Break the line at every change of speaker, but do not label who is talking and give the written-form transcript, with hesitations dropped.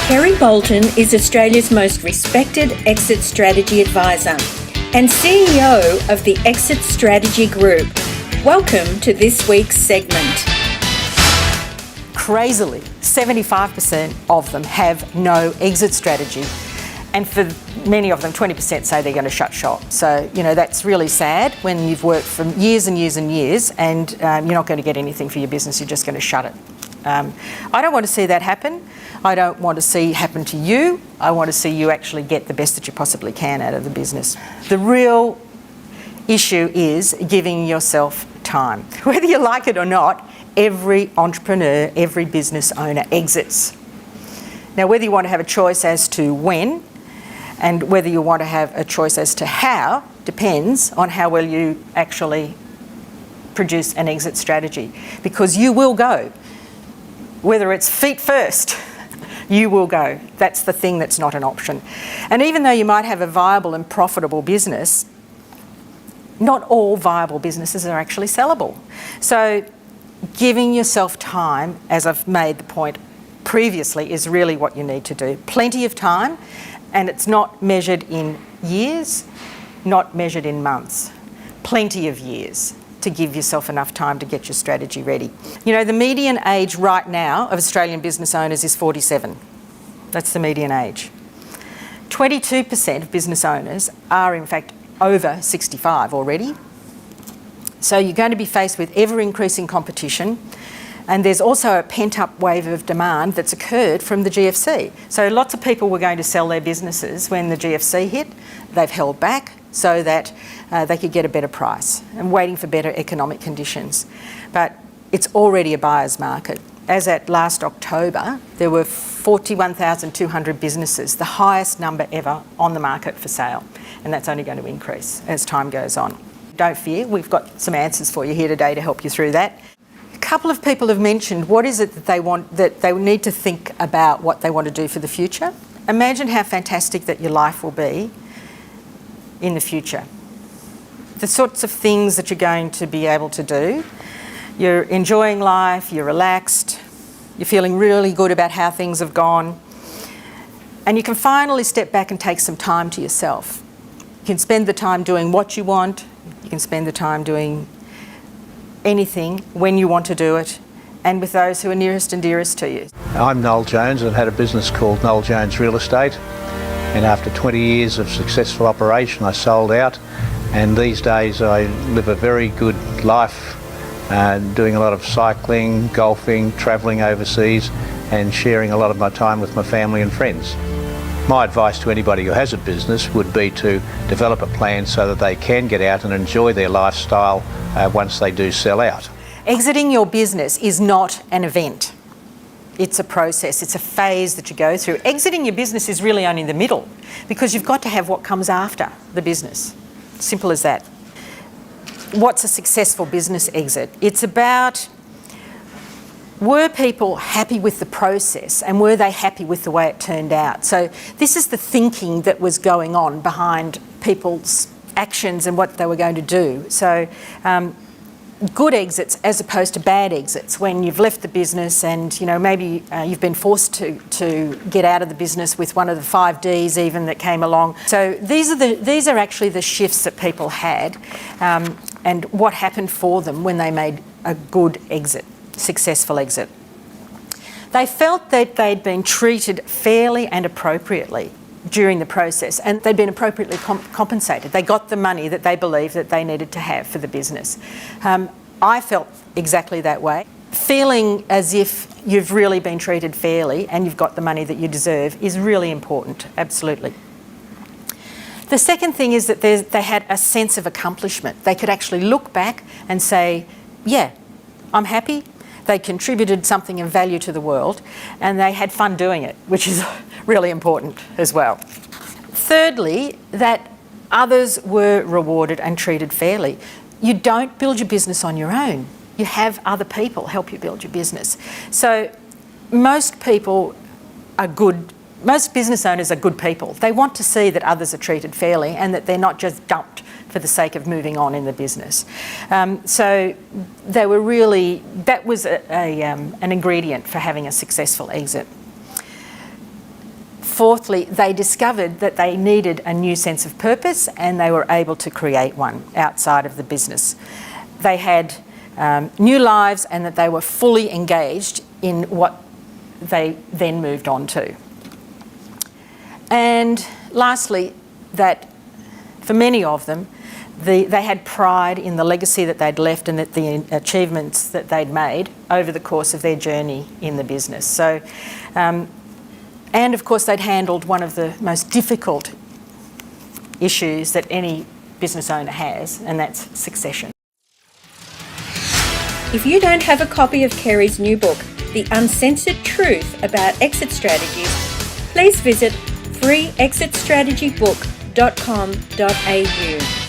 Kerry Boulton is Australia's most respected exit strategy advisor and CEO of the Exit Strategy Group. Welcome to this week's segment.
Crazily, 75% of them have no exit strategy. And for many of them, 20% say they're going to shut shop. So, that's really sad when you've worked for years and years and years and you're not going to get anything for your business, you're just going to shut it. I don't want to see that happen. I don't want to see it happen to you. I want to see you actually get the best that you possibly can out of the business. The real issue is giving yourself time. Whether you like it or not, every entrepreneur, every business owner exits. Now, whether you want to have a choice as to when and whether you want to have a choice as to how depends on how well you actually produce an exit strategy. Because you will go. Whether it's feet first, you will go. That's the thing that's not an option. And even though you might have a viable and profitable business, not all viable businesses are actually sellable. So giving yourself time, as I've made the point previously, is really what you need to do. Plenty of time, and it's not measured in years, not measured in months. Plenty of years to give yourself enough time to get your strategy ready. The median age right now of Australian business owners is 47. That's the median age. 22% of business owners are in fact over 65 already. So you're going to be faced with ever-increasing competition, and there's also a pent-up wave of demand that's occurred from the GFC. So lots of people were going to sell their businesses when the GFC hit. They've held back so that they could get a better price and waiting for better economic conditions. But it's already a buyer's market. As at last October, there were 41,200 businesses, the highest number ever on the market for sale. And that's only going to increase as time goes on. Don't fear, we've got some answers for you here today to help you through that. A couple of people have mentioned what is it that they want, that they need to think about what they want to do for the future. Imagine how fantastic that your life will be in the future. The sorts of things that you're going to be able to do. You're enjoying life, you're relaxed, you're feeling really good about how things have gone, and you can finally step back and take some time to yourself. You can spend the time doing what you want, you can spend the time doing anything when you want to do it, and with those who are nearest and dearest to you.
I'm Noel Jones. I've had a business called Noel Jones Real Estate, and after 20 years of successful operation I sold out, and these days I live a very good life, doing a lot of cycling, golfing, travelling overseas and sharing a lot of my time with my family and friends. My advice to anybody who has a business would be to develop a plan so that they can get out and enjoy their lifestyle once they do sell out.
Exiting your business is not an event. It's a process, it's a phase that you go through. Exiting your business is really only the middle because you've got to have what comes after the business. Simple as that. What's a successful business exit? It's about, were people happy with the process and were they happy with the way it turned out? So this is the thinking that was going on behind people's actions and what they were going to do. So good exits as opposed to bad exits, when you've left the business and maybe you've been forced to get out of the business with one of the 5 Ds even that came along. So these are actually the shifts that people had and what happened for them when they made a good exit, successful exit. They felt that they'd been treated fairly and appropriately during the process, and they'd been appropriately compensated. They got the money that they believed that they needed to have for the business. I felt exactly that way. Feeling as if you've really been treated fairly and you've got the money that you deserve is really important, absolutely. The second thing is that they had a sense of accomplishment. They could actually look back and say, yeah, I'm happy. They contributed something of value to the world and they had fun doing it, which is really important as well. Thirdly, that others were rewarded and treated fairly. You don't build your business on your own. You have other people help you build your business. So most people are good. Most business owners are good people. They want to see that others are treated fairly and that they're not just dumped for the sake of moving on in the business. So they were really, that was an ingredient for having a successful exit. fourthly, they discovered that they needed a new sense of purpose, and they were able to create one outside of the business. They had new lives, and that they were fully engaged in what they then moved on to. And lastly, that for many of them, they had pride in the legacy that they'd left and that the achievements that they'd made over the course of their journey in the business. So, and of course, they'd handled one of the most difficult issues that any business owner has, and that's succession.
If you don't have a copy of Kerry's new book, The Uncensored Truth About Exit Strategies, please visit freeexitstrategybook.com.au.